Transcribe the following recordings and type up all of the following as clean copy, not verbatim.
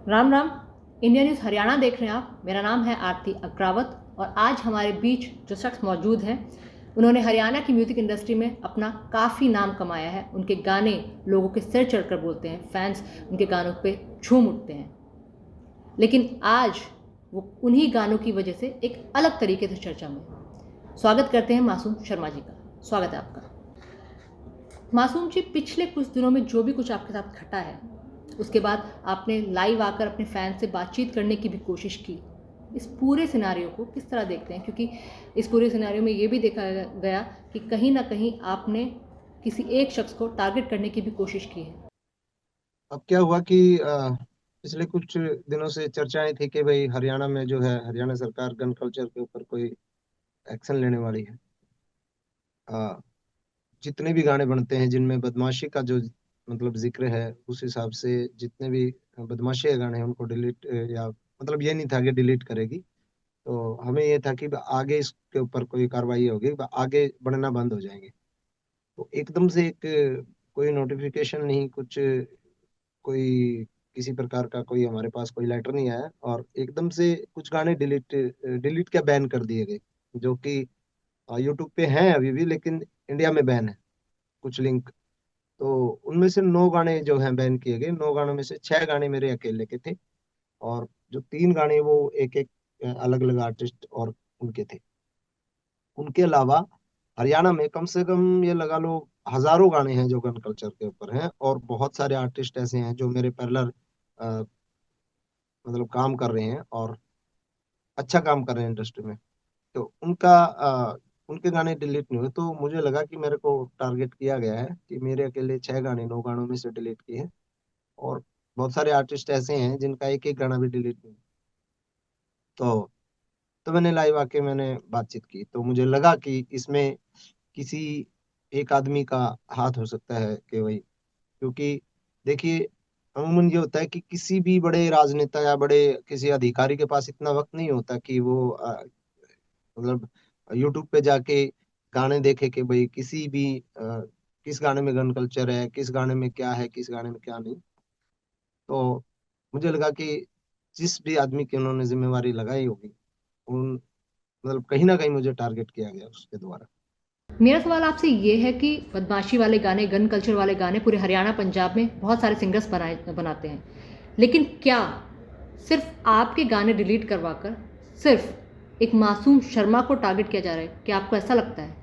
Ram Ram. India news Haryana देख रहे हैं आप। मेरा नाम है आरती अग्रावत और आज हमारे बीच जो शख्स मौजूद हैं उन्होंने हरियाणा की म्यूज़िक इंडस्ट्री में अपना काफ़ी नाम कमाया है। उनके गाने लोगों के सिर चढ़कर बोलते हैं, फैंस उनके गानों पे झूम उठते हैं। लेकिन आज वो उन्हीं गानों की वजह से एक अलग तरीके से चर्चा में। स्वागत करते हैं मासूम शर्मा जी का। स्वागत है आपका। मासूम जी, पिछले कुछ दिनों में जो भी कुछ आपके साथ घटा है उसके बाद आपने लाइव आकर अपने फैन से बातचीत करने की भी कोशिश की। इस पूरे सिनारियो को किस तरह देखते हैं, क्योंकि इस पूरे सिनारियो में ये भी देखा गया कि कहीं ना कहीं आपने किसी एक शख्स को टारगेट करने की भी कोशिश की है। अब क्या हुआ कि पिछले कुछ दिनों से चर्चाएं थी कि भाई हरियाणा में जो है हरियाणा सरकार गन कल्चर के ऊपर कोई एक्शन लेने वाली है। अ, जितने भी गाने बनते हैं जिनमें बदमाशी का जो मतलब जिक्र है, उस हिसाब से जितने भी बदमाशी के गाने हैं उनको डिलीट या मतलब ये नहीं था कि डिलीट करेगी। तो हमें ये था कि आगे इसके ऊपर कोई कार्रवाई होगी, आगे बढ़ना बंद हो जाएंगे। तो एकदम से एक कोई नोटिफिकेशन नहीं, कुछ कोई किसी प्रकार का कोई हमारे पास कोई लेटर नहीं आया और एकदम से कुछ गाने डिलीट डिलीट क्या बैन कर दिए गए, जो कि यूट्यूब पे हैं अभी भी, लेकिन इंडिया में बैन है कुछ लिंक। तो उनमें से 9 गाने जो हैं बैन किए गए। 9 गानों में से 6 गाने मेरे अकेले के थे और जो 3 गाने वो एक एक अलग अलग आर्टिस्ट और उनके थे। उनके अलावा हरियाणा में कम से कम ये लगा लो हजारों गाने हैं जो गन कल्चर के ऊपर हैं, और बहुत सारे आर्टिस्ट ऐसे हैं जो मेरे पैरेलल मतलब काम कर रहे हैं और अच्छा काम कर रहे हैं इंडस्ट्री में। तो उनके गाने डिलीट नहीं हुए, तो मुझे लगा कि मेरे को टारगेट किया गया है कि मेरे अकेले 6 गाने 9 गानों में से डिलीट किए हैं। और बहुत सारे आर्टिस्ट ऐसे हैं जिनका एक एक गाना भी डिलीट नहीं। तो तो मैंने लाइव आके मैंने बातचीत की, तो मुझे लगा कि इसमें किसी एक आदमी का हाथ हो सकता है कि वही, क्योंकि देखिए अमूमन ये होता है कि किसी भी बड़े राजनेता या बड़े किसी अधिकारी के पास इतना वक्त नहीं होता कि वो मतलब यूट्यूब पे जाके गाने देखे कि भाई किसी भी किस गाने में गन कल्चर है, किस गाने में क्या है, किस गाने में क्या नहीं। तो मुझे लगा कि जिस भी आदमी की उन्होंने जिम्मेवारी लगाई होगी, उन मतलब कहीं ना कहीं मुझे टारगेट किया गया उसके द्वारा। मेरा सवाल आपसे ये है कि बदमाशी वाले गाने, गन कल्चर वाले गाने पूरे हरियाणा पंजाब में बहुत सारे सिंगर्स बनाते हैं, लेकिन क्या सिर्फ आपके गाने डिलीट करवाकर सिर्फ एक मासूम शर्मा को टारगेट किया जा रहा है? क्या आपको ऐसा लगता है?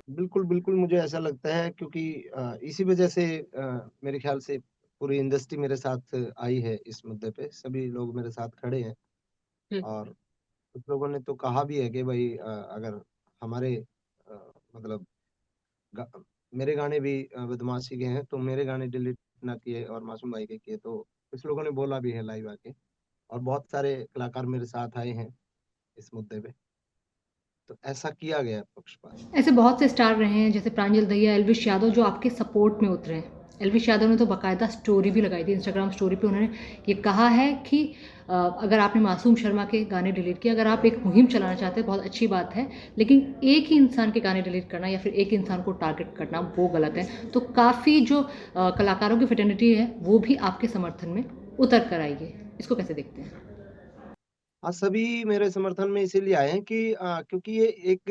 बिल्कुल बिल्कुल मुझे ऐसा लगता है, क्योंकि इसी वजह से मेरे ख्याल से पूरी इंडस्ट्री मेरे साथ आई है इस मुद्दे पे। सभी लोग मेरे साथ खड़े हैं और कुछ लोगों ने तो कहा भी है कि भाई अगर हमारे मतलब गा, मेरे गाने भी बदमाशी के हैं तो मेरे गाने डिलीट ना किए और मासूम भाई के किए। तो कुछ लोगों ने बोला भी है लाइव आके, और बहुत सारे कलाकार मेरे साथ आए हैं इस मुद्दे पे। तो ऐसा किया गया है पक्षपात। ऐसे बहुत से स्टार रहे हैं जैसे प्रांजल दहिया, एल्विश यादव, जो आपके सपोर्ट में उतरे हैं। एल्विश यादव ने तो बाकायदा स्टोरी भी लगाई थी इंस्टाग्राम स्टोरी पे। उन्होंने ये कहा है कि अगर आपने मासूम शर्मा के गाने डिलीट किए, अगर आप एक मुहिम चलाना चाहते हैं बहुत अच्छी बात है, लेकिन एक ही इंसान के गाने डिलीट करना या फिर एक इंसान को टारगेट करना वो गलत है। तो काफ़ी जो कलाकारों की फेटर्निटी है वो भी आपके समर्थन में उतर कर आई है। इसको कैसे देखते हैं? हाँ, सभी मेरे समर्थन में इसीलिए आए हैं कि क्योंकि ये एक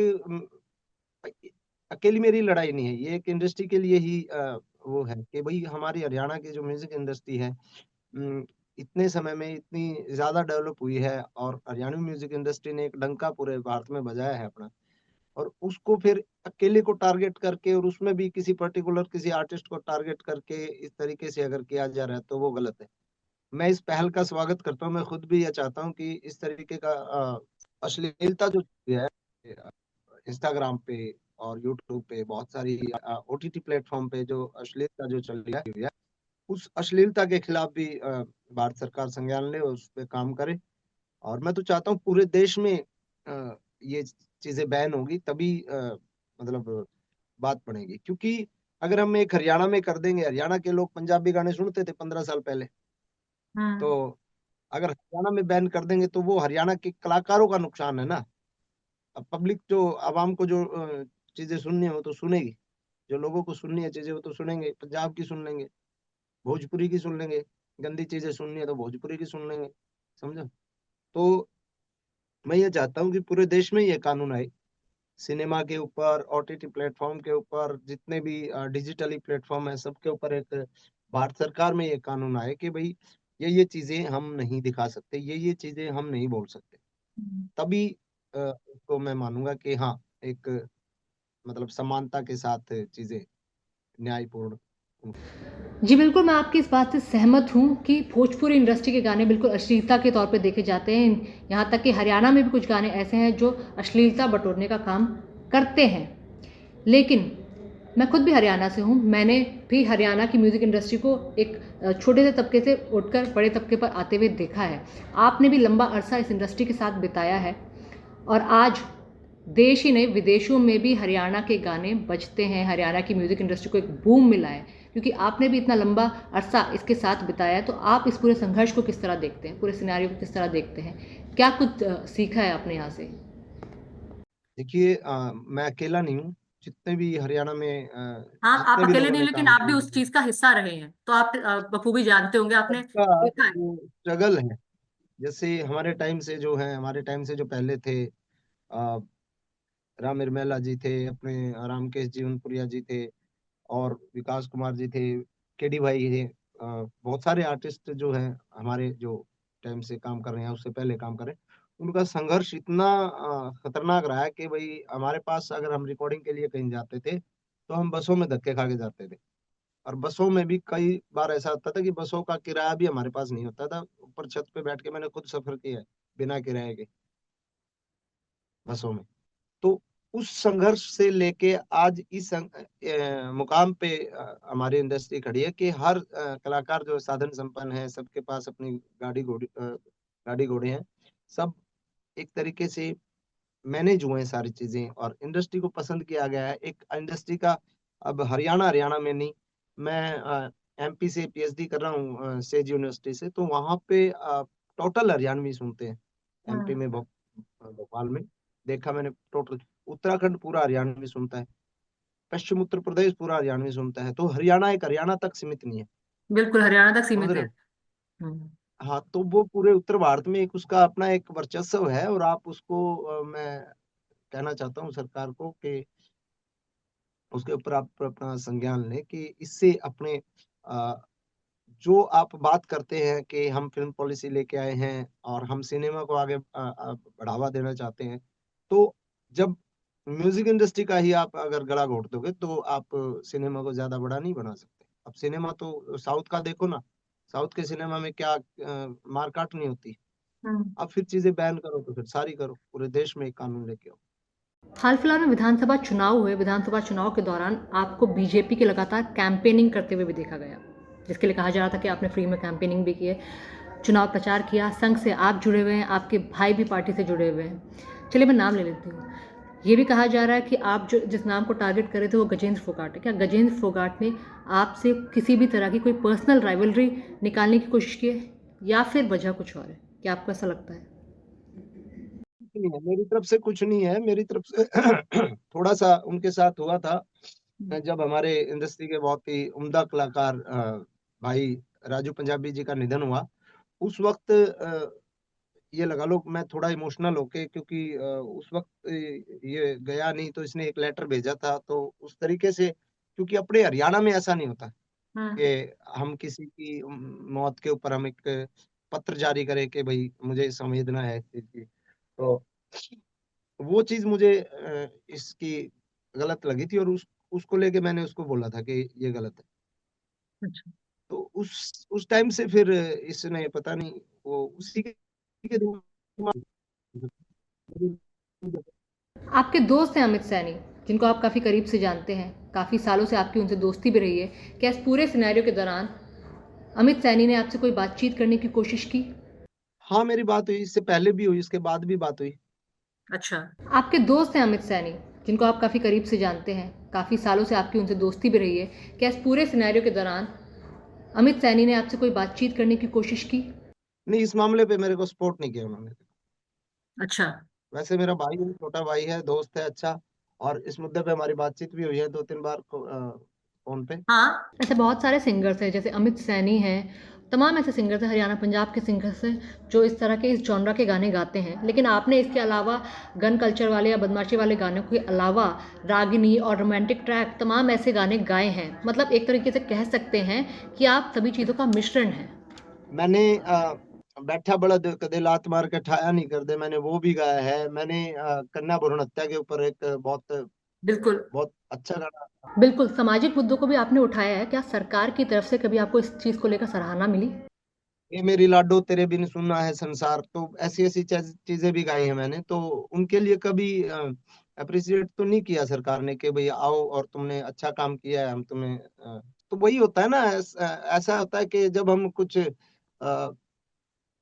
अकेली मेरी लड़ाई नहीं है, ये एक इंडस्ट्री के लिए ही वो है कि भाई हमारी हरियाणा की जो म्यूजिक इंडस्ट्री है इतने समय में इतनी ज्यादा डेवलप हुई है, और हरियाणवी म्यूजिक इंडस्ट्री ने एक डंका पूरे भारत में बजाया है अपना। और उसको फिर अकेले को टारगेट करके, और उसमें भी किसी पर्टिकुलर किसी आर्टिस्ट को टारगेट करके इस तरीके से अगर किया जा रहा है तो वो गलत है। मैं इस पहल का स्वागत करता हूँ। मैं खुद भी यह चाहता हूँ कि इस तरीके का अश्लीलता जो है इंस्टाग्राम पे और यूट्यूब पे बहुत सारी ओटीटी प्लेटफॉर्म पे जो अश्लीलता जो चल रही है, उस अश्लीलता के खिलाफ भी भारत सरकार संज्ञान ले और उस पे काम करे। और मैं तो चाहता हूँ पूरे देश में ये चीजें बैन होगी, तभी मतलब बात बढ़ेगी। क्योंकि अगर हम एक हरियाणा में कर देंगे, हरियाणा के लोग पंजाबी गाने सुनते थे 15 साल पहले, तो अगर हरियाणा में बैन कर देंगे तो वो हरियाणा के कलाकारों का नुकसान है ना। अब पब्लिक जो आवाम को जो चीजें सुननी है वो तो सुनेगी, जो लोगों को सुननी है चीजें वो तो सुनेंगे, पंजाब की सुन लेंगे, भोजपुरी की सुन लेंगे, गंदी चीजें सुननी है तो भोजपुरी की सुन लेंगे, समझो। तो मैं ये चाहता हूँ कि पूरे देश में ये कानून आए, सिनेमा के ऊपर, ओटीटी प्लेटफॉर्म के ऊपर, जितने भी डिजिटली प्लेटफॉर्म है सबके ऊपर एक भारत सरकार में ये कानून आए कि भाई ये चीजें हम नहीं दिखा सकते, ये चीजें हम नहीं बोल सकते। तभी इसको मैं मानूंगा कि हाँ, एक मतलब समानता के साथ चीजें न्यायपूर्ण। जी बिल्कुल, मैं आपकी इस बात से सहमत हूँ कि भोजपुरी इंडस्ट्री के गाने बिल्कुल अश्लीलता के तौर पे देखे जाते हैं। यहाँ तक कि हरियाणा में भी कुछ गाने ऐसे हैं जो अश्लीलता बटोरने का काम करते हैं। लेकिन मैं खुद भी हरियाणा से हूँ। मैंने भी हरियाणा की म्यूज़िक इंडस्ट्री को एक छोटे से तबके से उठकर बड़े तबके पर आते हुए देखा है। आपने भी लंबा अरसा इस इंडस्ट्री के साथ बिताया है और आज देश ही नहीं विदेशों में भी हरियाणा के गाने बजते हैं। हरियाणा की म्यूज़िक इंडस्ट्री को एक बूम मिला है क्योंकि आपने भी इतना लंबा अरसा इसके साथ बिताया है। तो आप इस पूरे संघर्ष को किस तरह देखते हैं, पूरे सिनेरियो को किस तरह देखते हैं, क्या कुछ सीखा है आपने यहाँ से? देखिए, मैं अकेला नहीं हूँ। जितने भी हरियाणा में हाँ, आप जितने भी अकेले लोगों नहीं, ने लेकिन काम आप भी किया उस है, चीज का हिस्सा रहे हैं, तो आप बखूबी जानते होंगे, आपने सबका देखा है। जो स्ट्रगल है, जैसे हमारे टाइम से जो पहले थे, अ, राम निर्मला जी थे, अपने रामकेश जीवनपुरिया जी थे, और विकास कुमार जी थे, केडी भाई थे, बहुत सारे आर्टिस्ट जो हैं हमारे, जो टाइम से काम कर रहे हैं, उससे पहले काम कर रहे हैं, उनका संघर्ष इतना खतरनाक रहा है कि भाई हमारे पास अगर हम रिकॉर्डिंग के लिए कहीं जाते थे तो हम बसों में धक्के खा के जाते थे। और बसों में भी कई बार ऐसा होता था कि बसों का किराया भी हमारे पास नहीं होता था। ऊपर छत पे बैठ के मैंने खुद सफर किया है बिना किराए के बसों में। तो उस संघर्ष से लेके आज इस मुकाम पे हमारी इंडस्ट्री खड़ी है कि हर कलाकार जो साधन संपन्न है, सबके पास अपनी गाड़ी घोड़े हैं, सब एक तरीके से मैनेज हुए हैं सारी चीजें, और इंडस्ट्री को पसंद किया गया है एक इंडस्ट्री का। अब हरियाणा हरियाणा में नहीं, मैं एमपी से पीएचडी कर रहा हूँ सेज यूनिवर्सिटी से, तो वहाँ पे टोटल हरियाणवी सुनते हैं। एमपी में भोपाल में देखा मैंने, टोटल उत्तराखंड पूरा हरियाणवी सुनता है, पश्चिम उत्तर प्रदेश पूरा हरियाणवी सुनता है। तो हरियाणा एक हरियाणा तक सीमित नहीं है, बिल्कुल हरियाणा तक समझ सीमित रहे है। हो। हम्म। हाँ, तो वो पूरे उत्तर भारत में एक उसका अपना एक वर्चस्व है, और आप उसको मैं कहना चाहता हूँ सरकार को कि उसके ऊपर आप अपना संज्ञान लें कि इससे अपने अ, जो आप बात करते हैं कि हम फिल्म पॉलिसी लेके आए हैं और हम सिनेमा को आगे बढ़ावा देना चाहते हैं, तो जब म्यूजिक इंडस्ट्री का ही आप अगर गला घोट दोगे तो आप सिनेमा को ज्यादा बड़ा नहीं बना सकते। अब सिनेमा तो साउथ का देखो ना, साउथ के सिनेमा में क्या मारकाट नहीं होती। हम्म। अब फिर चीजें बैन करो तो फिर सारी करो, पूरे देश में एक कानून लेके आओ। हाल फिलहाल में विधानसभा चुनाव हुए। विधानसभा चुनाव के दौरान आपको बीजेपी की लगातार कैंपेनिंग करते हुए भी देखा गया, जिसके लिए कहा जा रहा था कि आपने फ्री में कैंपेनिंग भी की है, चुनाव प्रचार किया। संघ से आप जुड़े हुए हैं, आपके भाई भी पार्टी से जुड़े हुए हैं। चलिए मैं नाम ले लेती हूँ। ये भी कहा जा रहा है कि आप जो जिस नाम को टारगेट कर रहे थे वो गजेंद्र फोगाट है। क्या गजेंद्र फोगाट ने आपसे किसी भी तरह की कोई पर्सनल राइवलरी निकालने की कोशिश की है, या फिर वजह कुछ और है? क्या आपको ऐसा लगता है? कुछ नहीं है मेरी तरफ से, कुछ नहीं है मेरी तरफ से। थोड़ा सा उनके साथ हुआ था जब हमारे इंडस्ट्री के बहुत ही उम्दा कलाकार भाई राजू पंजाबी जी का निधन हुआ। उस वक्त ये लगा लो मैं थोड़ा इमोशनल होके, क्योंकि उस वक्त ये गया नहीं तो इसने एक लेटर भेजा था, तो उस तरीके से, क्योंकि अपने हरियाणा में ऐसा नहीं होता हम्म। कि हम किसी की मौत के ऊपर हम एक पत्र जारी करें कि भाई मुझे संवेदना है इस चीज की। तो वो चीज मुझे इसकी गलत लगी थी, और उसको लेके मैंने उसको बोला था कि ये गलत है। अच्छा। तो उस टाइम से फिर इसने पता नहीं, वो उसी के दिमाग में। आपके दोस्त हैं अमित सैनी, जिनको आप काफ़ी करीब से जानते हैं, काफ़ी सालों से आपकी उनसे दोस्ती भी रही है। क्या इस पूरे सिनेरियो के दौरान अमित सैनी ने आपसे कोई बातचीत करने की कोशिश की? हाँ, मेरी बात हुई, इससे पहले भी हुई, इसके बाद भी बात हुई। अच्छा। आपके दोस्त हैं अमित सैनी, जिनको आप काफ़ी करीब से जानते हैं, काफ़ी सालों से आपकी उनसे दोस्ती भी रही है। क्या इस पूरे सिनेरियो के दौरान अमित सैनी ने आपसे कोई बातचीत करने की कोशिश की? नहीं, इस मामले पे मेरे को सपोर्ट नहीं किया उन्होंने। अच्छा। वैसे मेरा भाई है, छोटा भाई है, दोस्त है अच्छा, और इस मुद्दे पे हमारी बातचीत भी हुई है 2-3 बार फोन पे। हाँ। ऐसे बहुत सारे सिंगर्स हैं, जैसे अमित सैनी हैं, तमाम ऐसे सिंगर्स हैं, हरियाणा पंजाब के सिंगर्स हैं जो इस तरह के इस जॉनरा के गाने गाते हैं, लेकिन आपने इसके अलावा गन कल्चर वाले या बदमाशी वाले गानों के अलावा रागिनी और रोमांटिक ट्रैक तमाम ऐसे गाने गाए हैं। मतलब एक तरीके से कह सकते हैं कि आप सभी चीज़ों का मिश्रण है। मैंने बैठा बड़द कदे लात मार के ठाया नहीं कर दे, मैंने वो भी गाया है। मैंने कन्या भ्रूण हत्या के ऊपर एक बहुत बिल्कुल बहुत अच्छा गाना। बिल्कुल, सामाजिक मुद्दों को भी आपने उठाया है। क्या सरकार की तरफ से कभी आपको इस चीज़ को लेकर सराहना मिली? ये मेरी लाडो तेरे बिन सुनना है संसार, तो ऐसी ऐसी चीजें भी गाई हैं मैंने। तो उनके लिए कभी अप्रिशिएट तो नहीं किया सरकार ने कि भाई आओ और तुमने अच्छा काम किया है, हम तुम्हें तो वही होता है ना, ऐसा होता है कि जब हम कुछ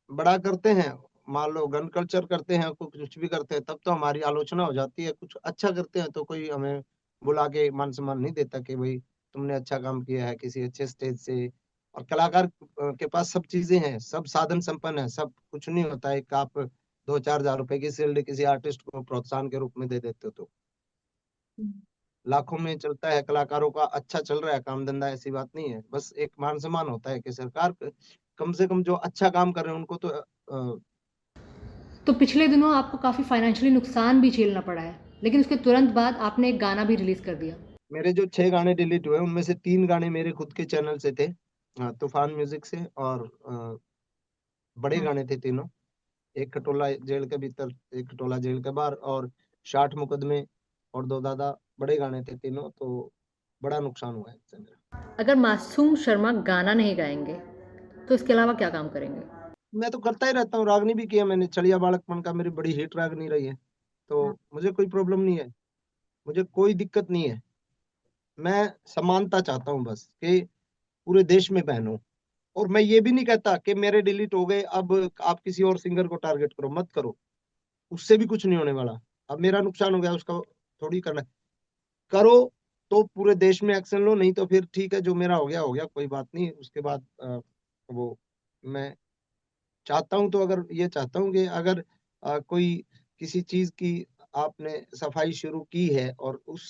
बड़ा करते हैं, मान लो गन कल्चर करते हैं, कुछ भी करते हैं, तब तो हमारी आलोचना हो जाती है। कुछ अच्छा करते हैं तो कोई हमें बुला के मान सम्मान नहीं देता कि भाई तुमने अच्छा काम किया है किसी अच्छे स्टेज से। और कलाकार के पास सब चीजें हैं, सब साधन संपन्न है, सब कुछ नहीं होता है कि आप 2-4 हज़ार रुपए की शील्ड किसी आर्टिस्ट को प्रोत्साहन के रूप में दे देते हो तो लाखों में चलता है। कलाकारों का अच्छा चल रहा है काम धंधा, ऐसी बात नहीं है। बस एक मान सम्मान होता है कि सरकार कम से कम जो अच्छा काम कर रहे हैं उनको तो तो पिछले दिनों आपको काफ़ी फाइनेंशियली नुकसान भी झेलना पड़ा है, लेकिन उसके तुरंत बाद आपने एक गाना भी रिलीज़ कर दिया। मेरे जो 6 गाने डिलीट हुए उनमें से 3 गाने मेरे खुद के चैनल से थे, तूफान म्यूजिक से। और बड़े हम्म, गाने थे तीनों, एक खटोला जेल के भीतर, एक खटोला जेल के बाहर, और 60 मुकदमे, और दो दादा। बड़े गाने थे तीनों, तो बड़ा नुकसान हुआ है इससे मेरा। अगर मासूम शर्मा गाना नहीं गाएंगे, तो इसके अलावा क्या काम करेंगे? मैं तो करता ही रहता हूँ, रागनी भी किया मैंने, चलिया बालकपन का मेरी बड़ी हिट रागनी रही है। तो हम्म, मुझे कोई प्रॉब्लम नहीं है, मुझे कोई दिक्कत नहीं है। मैं समानता चाहता हूँ बस कि पूरे देश में बहन हो। और मैं ये भी नहीं कहता कि मेरे डिलीट हो गए अब आप किसी और सिंगर को टारगेट करो, मत करो, उससे भी कुछ नहीं होने वाला। अब मेरा नुकसान हो गया, उसका थोड़ी करना है। करो तो पूरे देश में एक्शन लो, नहीं तो फिर ठीक है, जो मेरा हो गया, कोई बात नहीं। उसके बाद वो मैं चाहता हूं, तो अगर ये चाहता हूं कि अगर कोई किसी चीज की आपने सफाई शुरू की है और उस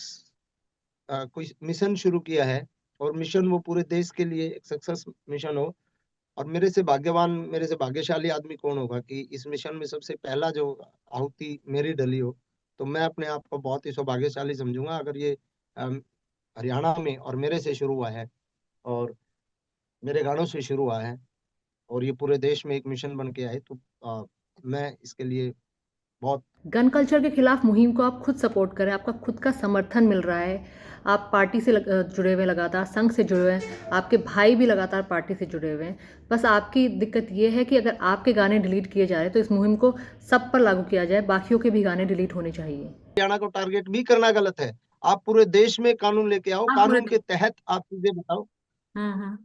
कोई मिशन शुरू किया है, और मिशन वो पूरे देश के लिए एक सक्सेस मिशन हो, और मेरे से भाग्यशाली आदमी कौन होगा कि इस मिशन में सबसे पहला जो आहुति मेरी डली हो। तो मैं अपने आप को बहुत ही सौभाग्यशाली समझूंगा अगर ये अम, हरियाणा में और मेरे से शुरू हुआ है, और मेरे गानों से शुरू हुआ है, और ये पूरे देश में एक मिशन बन के आए। तो मैं इसके लिए बहुत। गन कल्चर के खिलाफ मुहिम को आप खुद सपोर्ट करें, आपका खुद का समर्थन मिल रहा है, आप पार्टी से जुड़े हुए, लगातार संघ से जुड़े हुए हैं, आपके भाई भी लगातार पार्टी से जुड़े हुए हैं। बस आपकी दिक्कत ये है कि अगर आपके गाने डिलीट किए जा रहे हैं तो इस मुहिम को सब पर लागू किया जाए, बाकियों के भी गाने डिलीट होने चाहिए। हरियाणा को टारगेट भी करना गलत है। आप पूरे देश में कानून लेके आओ, हाँ पूरे कानून के तहत आप चीजें बताओ, हम्म।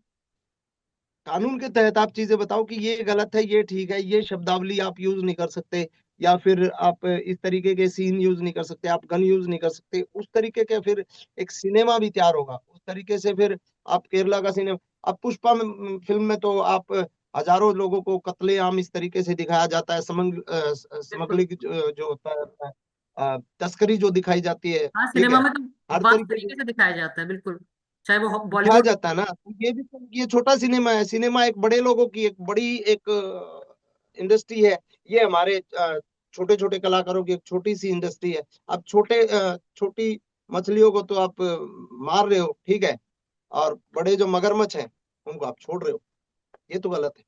कानून के तहत आप चीजें बताओ कि ये गलत है, ये ठीक है, ये शब्दावली आप यूज नहीं कर सकते, या फिर आप इस तरीके के सीन यूज नहीं कर सकते, आप गन यूज नहीं कर सकते। उस तरीके के फिर एक सिनेमा भी तैयार होगा उस तरीके से। फिर आप केरला का सिनेमा, अब पुष्पा फिल्म में तो आप हजारों लोगों को कत्लेआम इस तरीके से दिखाया जाता है, बिल्कुल स्मगलिंग जो होता है, तस्करी जो दिखाई जाती है, हाँ ठीक सिनेमा है, में तो हर वास्तव तरीके तरीके से से दिखाया जाता है बिल्कुल, चाहे वो दिखाया बॉलीवुड। जाता है ना। तो ये भी तो, ये छोटा सिनेमा है, सिनेमा एक बड़े लोगों की एक बड़ी एक इंडस्ट्री है। ये हमारे छोटे छोटे कलाकारों की एक छोटी सी इंडस्ट्री है। अब छोटी मछलियों को तो आप मार रहे हो, ठीक है, और बड़े जो मगरमच्छ हैं उनको आप छोड़ रहे हो, ये तो गलत है।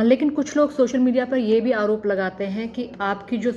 लेकिन कुछ लोग सोशल मीडिया पर ये भी आरोप लगाते हैं कि आपकी जो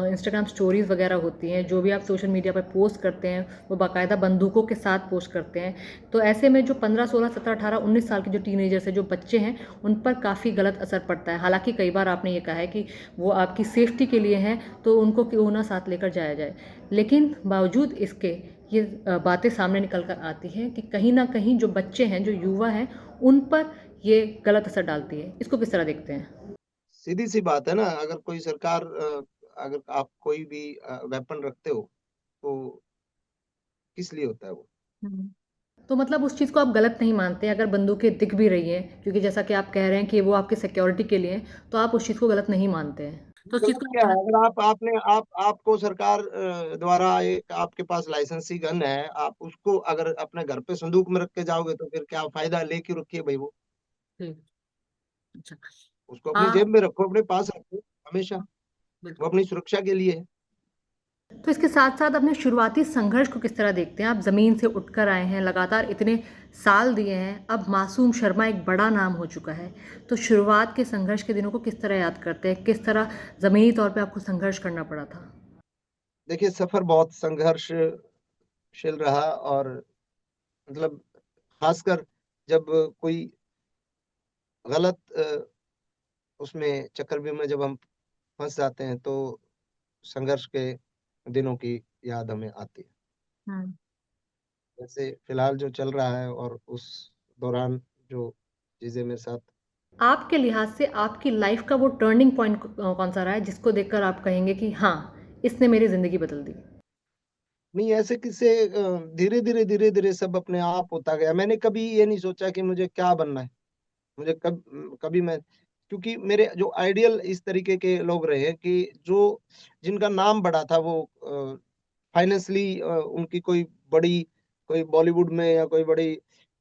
इंस्टाग्राम स्टोरीज़ वगैरह होती हैं, जो भी आप सोशल मीडिया पर पोस्ट करते हैं, वो बाकायदा बंदूकों के साथ पोस्ट करते हैं। तो ऐसे में जो 15, 16, 17, 18, 19 साल के जो टीनेजर्स हैं, जो बच्चे हैं, उन पर काफ़ी गलत असर पड़ता है। हालांकि कई बार आपने ये कहा है कि वो आपकी सेफ्टी के लिए हैं, तो उनको क्यों ना साथ लेकर जाया जाए, लेकिन बावजूद इसके ये बातें सामने निकल कर आती हैं कि कहीं ना कहीं जो बच्चे हैं, जो युवा हैं, उन पर ये गलत असर डालती है। इसको किस तरह देखते हैं? सीधी सी बात है ना, अगर कोई सरकार अगर आप कोई भी वेपन रखते हो तो किस लिए होता है वो। हम्म। तो मतलब उस चीज़ को आप गलत नहीं मानते अगर बंदूकें दिख भी रही हैं, क्योंकि जैसा कि आप कह रहे हैं कि वो आपकी सिक्योरिटी के लिए हैं, तो आप उस चीज़ को गलत नहीं मानते हैं। तो उस चीज गलत को क्या है, अगर आपको सरकार द्वारा एक आपके पास लाइसेंसी गन है, आप उसको अगर अपने घर पे संदूक में रख के जाओगे तो फिर क्या फायदा, लेके रखिए भाई वो। ठीक अच्छा। उसको अपनी हाँ जेब में रखो, अपने पास रखो हमेशा, वो बिल्कुल। अपनी सुरक्षा के लिए है। तो इसके साथ साथ अपने शुरुआती संघर्ष को किस तरह देखते हैं? आप ज़मीन से उठकर आए हैं, लगातार इतने साल दिए हैं, अब मासूम शर्मा एक बड़ा नाम हो चुका है। तो शुरुआत के संघर्ष के दिनों को किस तरह याद करते हैं? किस तरह ज़मीनी तौर पे आपको संघर्ष करना पड़ा था? देखिए, सफर बहुत संघर्षशील रहा, और मतलब खासकर जब कोई गलत उसमें चक्रव्यूह में जब हम फंस जाते हैं, तो संघर्ष के दिनों की याद हमें आती है। हम्म। जैसे फिलहाल जो चल रहा है, और उस दौरान जो चीजें मेरे साथ। आपके लिहाज से आपकी लाइफ का वो टर्निंग पॉइंट कौन सा रहा है जिसको देखकर आप कहेंगे कि हाँ, इसने मेरी ज़िंदगी बदल दी? नहीं, ऐसे किससे धीरे धीरे सब अपने आप होता गया। मैंने कभी ये नहीं सोचा कि मुझे क्या बनना है। मुझे कभी मैं, क्योंकि मेरे जो आइडियल इस तरीके के लोग रहे हैं कि जो जिनका नाम बड़ा था, वो फाइनेंशियली उनकी कोई बड़ी, कोई बॉलीवुड में या कोई बड़ी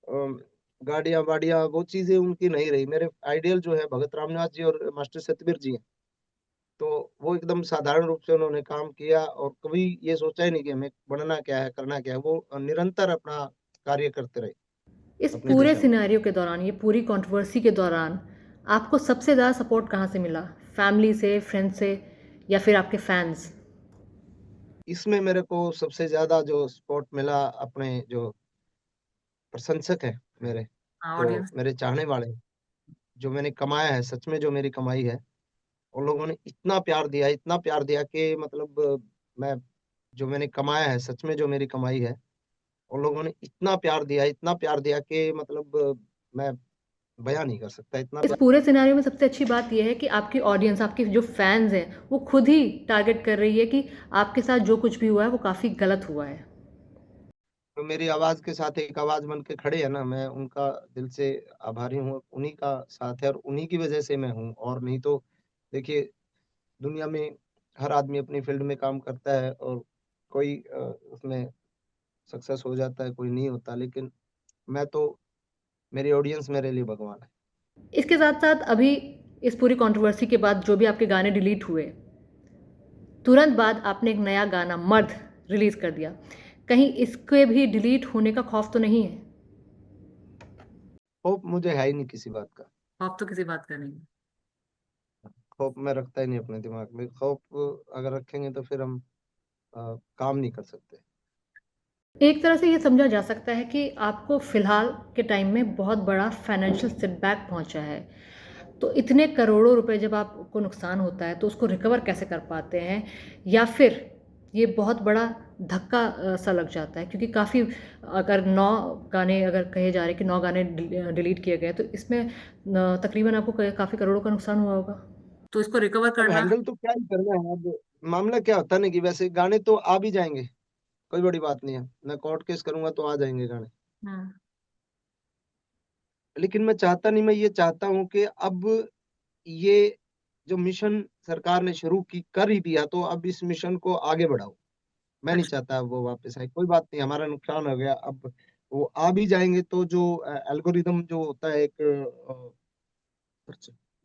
गाड़ियां वाड़ियां, वो चीजें उनकी नहीं रही। मेरे आइडियल जो है भगत रामनिवास जी और मास्टर सतबीर जी हैं। तो वो एकदम साधारण रूप से उन्होंने काम किया, और कभी ये सोचा ही नहीं कि हमें बनना क्या है, करना क्या है। वो निरंतर अपना कार्य करते रहे इस अपनी पूरे दिशा में। सिनेरियो के दौरान, ये पूरी कंट्रोवर्सी के दौरान आपको सबसे ज़्यादा सपोर्ट कहाँ से मिला? फैमिली से, फ्रेंड से या फिर आपके फैन्स? इसमें मेरे को सबसे ज्यादा जो सपोर्ट मिला, अपने जो प्रशंसक है मेरे, हाँ जो ऑडियंस। मेरे चाहने वाले हैं, जो मैंने कमाया है, सच में जो मेरी कमाई है, उन लोगों ने इतना प्यार दिया, इतना प्यार दिया कि मतलब मैं, जो मैंने कमाया है, सच में जो मेरी कमाई है, उन लोगों ने इतना प्यार दिया, इतना प्यार दिया कि मतलब मैं बयां नहीं कर सकता, इतना इस प्यार। पूरे सिनेरियो में सबसे अच्छी बात यह है कि आपकी ऑडियंस, आपके जो फैन्स हैं, वो खुद ही टारगेट कर रही है कि आपके साथ जो कुछ भी हुआ है वो काफ़ी गलत हुआ है। तो मेरी आवाज के साथ एक आवाज बन के खड़े हैं ना, मैं उनका दिल से आभारी हूँ। उन्हीं का साथ है, और उन्हीं की वजह से मैं हूँ, और नहीं तो देखिए, दुनिया में हर आदमी अपनी फील्ड में काम करता है, और कोई उसमें सक्सेस हो जाता है, कोई नहीं होता। लेकिन मैं तो, मेरी ऑडियंस मेरे लिए भगवान है। इसके साथ-साथ अभी इस पूरी कंट्रोवर्सी के बाद जो भी आपके गाने डिलीट हुए, तुरंत बाद आपने एक नया गाना मर्द रिलीज़ कर दिया। कहीं इसके भी डिलीट होने का खौफ तो नहीं है? होप मुझे है ही नहीं किसी बात का। आप तो किसी बात का नहीं। खौफ मैं रखता ही नहीं अपने दिमाग में। खौफ अगर रखेंगे तो फिर हम काम नहीं कर सकते। एक तरह से ये समझा जा सकता है कि आपको फ़िलहाल के टाइम में बहुत बड़ा फाइनेंशियल सेटबैक पहुंचा है। तो इतने करोड़ों रुपए जब आपको नुकसान होता है तो उसको रिकवर कैसे कर पाते हैं? या फिर ये बहुत बड़ा धक्का सा लग जाता है? क्योंकि काफ़ी, अगर 9 गाने अगर कहे जा रहे हैं कि 9 गाने डिलीट किए गए, तो इसमें तकरीबन आपको काफ़ी करोड़ों का नुकसान हुआ होगा। तो इसको रिकवर अब करना। हैंडल तो क्या ही करना है। अब मामला क्या होता है ना, कि वैसे गाने तो आ भी जाएंगे, कोई बड़ी बात नहीं है। मैं कोर्ट केस करूंगा तो आ जाएंगे गाने। हम्म। लेकिन मैं चाहता नहीं, मैं ये चाहता हूँ कि अब ये जो मिशन सरकार ने शुरू की कर ही दिया, तो अब इस मिशन को आगे बढ़ाओ। मैं नहीं अच्छा। चाहता अब वो वापस आए। कोई बात नहीं, हमारा नुकसान हो गया, अब वो आ भी जाएंगे तो जो एल्गोरिदम जो होता है, एक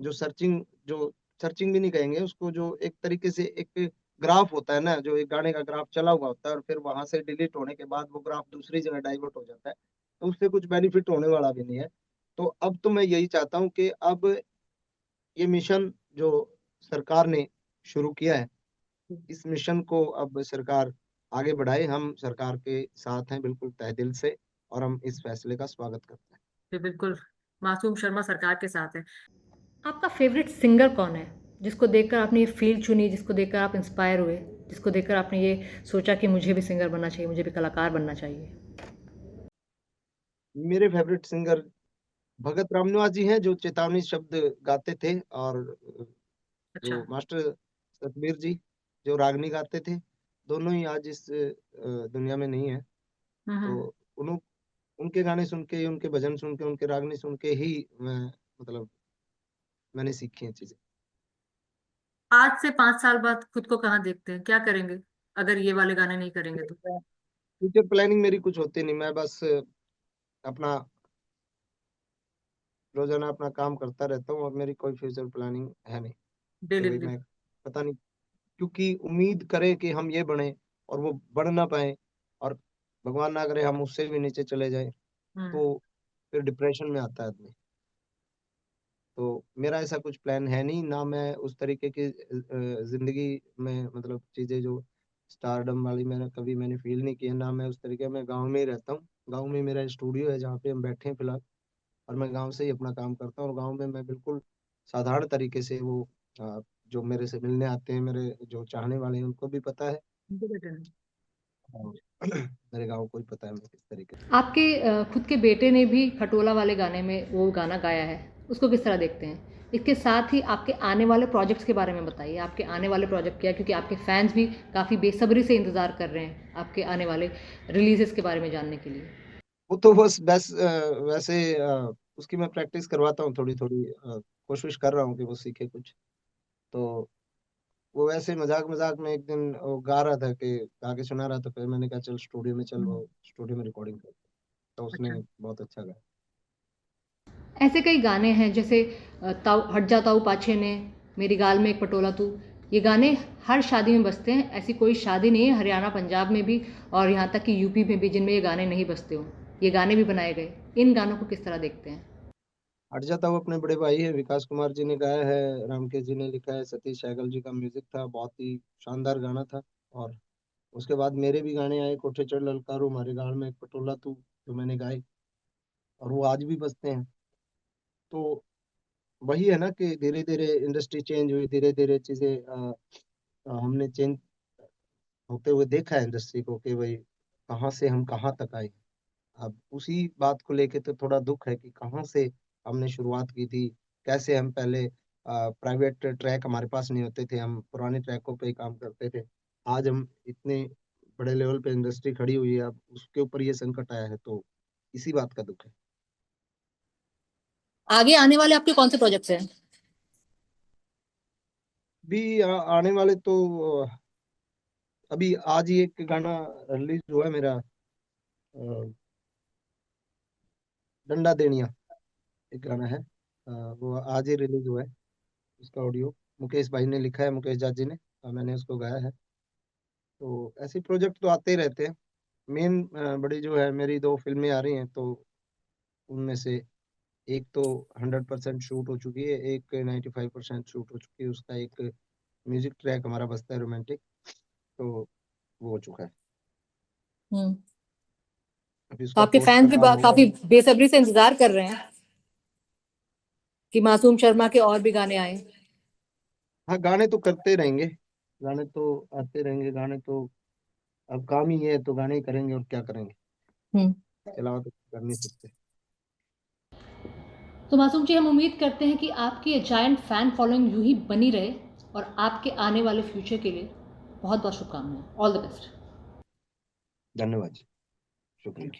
जो सर्चिंग भी नहीं कहेंगे उसको, जो एक तरीके से एक ग्राफ होता है ना, जो एक गाने का ग्राफ चला हुआ होता है, और फिर वहां से डिलीट होने के बाद वो ग्राफ दूसरी जगह डाइवर्ट हो जाता है, तो उससे कुछ बेनिफिट होने वाला भी नहीं है। तो अब तो मैं यही चाहता हूँ कि अब ये मिशन जो सरकार ने शुरू किया है, इस मिशन को अब सरकार आगे बढ़ाए। हम सरकार के साथ हैं बिल्कुल तहे दिल से, और हम इस फैसले का स्वागत करते हैं। जी बिल्कुल। मासूम शर्मा सरकार के साथ है। आपका फेवरेट सिंगर कौन है? जिसको देखकर आपने ये फ़ील्ड चुनी, जिसको देखकर आप इंस्पायर हुए, जिसको देखकर आपने ये सोचा कि मुझे भी सिंगर बनना चाहिए, मुझे भी कलाकार बनना चाहिए? मेरे फेवरेट सिंगर भगत रामनिवास जी हैं, जो चेतावनी शब्द गाते थे, और अच्छा। जो मास्टर सतबीर जी, जो रागनी गाते थे। दोनों ही आज इस दुनिया में नहीं है। हम्म। तो उन उनके गाने सुन के, उनके भजन सुन के, उनके रागनी सुन के ही मैं, मतलब मैंने सीखी हैं चीजें। आज से 5 साल बाद खुद को कहाँ देखते हैं, क्या करेंगे अगर ये वाले गाने नहीं करेंगे तो? फ्यूचर प्लानिंग मेरी कुछ होती नहीं, मैं बस अपना रोजाना अपना काम करता रहता हूँ और मेरी कोई फ्यूचर प्लानिंग है नहीं कि डेली भाई लाइफ। मैं पता नहीं, क्योंकि उम्मीद करें कि हम ये बने और वो बढ़ ना पाए, और भगवान ना करे हम उससे भी नीचे चले जाए, हम्म। तो फिर डिप्रेशन में आता है आदमी। तो मेरा ऐसा कुछ प्लान है नहीं, ना मैं उस तरीके की जिंदगी में, मतलब चीजें जो स्टारडम वाली मैंने फील नहीं की है, ना मैं उस तरीके में गांव में ही रहता हूँ। गांव में मेरा स्टूडियो है जहाँ पे हम बैठे हैं फिलहाल, और मैं गांव से ही अपना काम करता हूँ। और गांव में मैं बिल्कुल साधारण तरीके से वो जो मेरे से मिलने आते हैं, मेरे जो चाहने वाले हैं, उनको भी पता है, उनके बेटे ने। और मेरे गांव को भी पता है मैं किस तरीके से। आपके खुद के बेटे ने भी खटोला वाले गाने में वो गाना गाया है, उसको किस तरह देखते हैं? इसके साथ ही आपके आने वाले प्रोजेक्ट्स के बारे में बताइए, आपके आने वाले प्रोजेक्ट क्या है, क्योंकि आपके फैंस भी काफ़ी बेसब्री से इंतज़ार कर रहे हैं आपके आने वाले रिलीजेस के बारे में जानने के लिए। वो तो बस वैसे उसकी मैं प्रैक्टिस करवाता हूँ थोड़ी थोड़ी, कोशिश कर रहा हूँ कि वो सीखे कुछ। तो वो वैसे मजाक मजाक में एक दिन वो गा रहा था, कि गा के सुना रहा था, फिर मैंने कहा चल स्टूडियो में चल, हम्म। वो स्टूडियो में रिकॉर्डिंग कर। तो उसने अच्छा। बहुत अच्छा गाया। ऐसे कई गाने हैं जैसे ताऊ हट जा ताऊ पाछे ने, मेरी गाल में एक पटोला तू, ये गाने हर शादी में बजते हैं। ऐसी कोई शादी नहीं है हरियाणा पंजाब में भी और यहाँ तक कि यूपी में भी जिनमें ये गाने नहीं बजते हों। ये गाने भी बनाए गए, इन गानों को किस तरह देखते हैं? हट जाता वो अपने बड़े भाई है, विकास कुमार जी ने गाया है, रामकेश जी ने लिखा है, सतीश सहगल जी का म्यूजिक था, बहुत ही शानदार गाना था। और उसके बाद मेरे भी गाने आए, कोठे चढ़ ललकारू, हमारे गाल में एक पटोला तू, जो मैंने गाए, और वो आज भी बजते हैं। तो वही है ना कि धीरे धीरे इंडस्ट्री चेंज हुई, धीरे धीरे चीजें हमने चेंज होते हुए देखा है इंडस्ट्री को, कि भाई कहाँ से हम कहाँ तक आए। अब उसी बात को लेके तो थोड़ा दुख है कि कहाँ से हमने शुरुआत की थी, कैसे हम पहले प्राइवेट ट्रैक हमारे पास नहीं होते थे, हम पुराने ट्रैकों पे ही काम करते थे। आज हम इतने बड़े लेवल पे इंडस्ट्री खड़ी हुई है, अब उसके ऊपर ये संकट आया है, तो इसी बात का दुख है। आगे आने वाले आपके कौन से प्रोजेक्ट्स हैं? भी आने वाले तो अभी आज ही एक गाना रिलीज हुआ है मेरा, डंडा देनिया, एक गाना है, वो आज ही रिलीज हुआ है। उसका ऑडियो मुकेश भाई ने लिखा है, मुकेश जाजी ने, और मैंने उसको गाया है। तो ऐसे प्रोजेक्ट तो आते ही रहते हैं। मेन बड़ी जो है, मेरी 2 फिल्में आ रही हैं, तो उनमें से एक तो 100% शूट हो चुकी है, एक 95% शूट हो चुकी है। उसका एक म्यूजिक ट्रैक हमारा बजता है रोमांटिक, तो वो हो चुका है। हम्म। अभी तो उसका आपके पोस्ट का फैंस भी काम होगा। काफी बेसब्री से इंतजार कर रहे हैं कि मासूम शर्मा के और भी गाने आए। हाँ, गाने तो करते रहेंगे, गाने तो आते रहेंगे, गाने तो अब काम ही है, तो गाने ही करेंगे, और क्या करेंगे, हम्म। इसके अलावा तो कुछ कर नहीं सकते। तो मासूम जी, हम उम्मीद करते हैं कि आपकी ये जायंट फैन फॉलोइंग यूं ही बनी रहे और आपके आने वाले फ्यूचर के लिए बहुत बहुत शुभकामनाएं। All the best. धन्यवाद जी, शुक्रिया।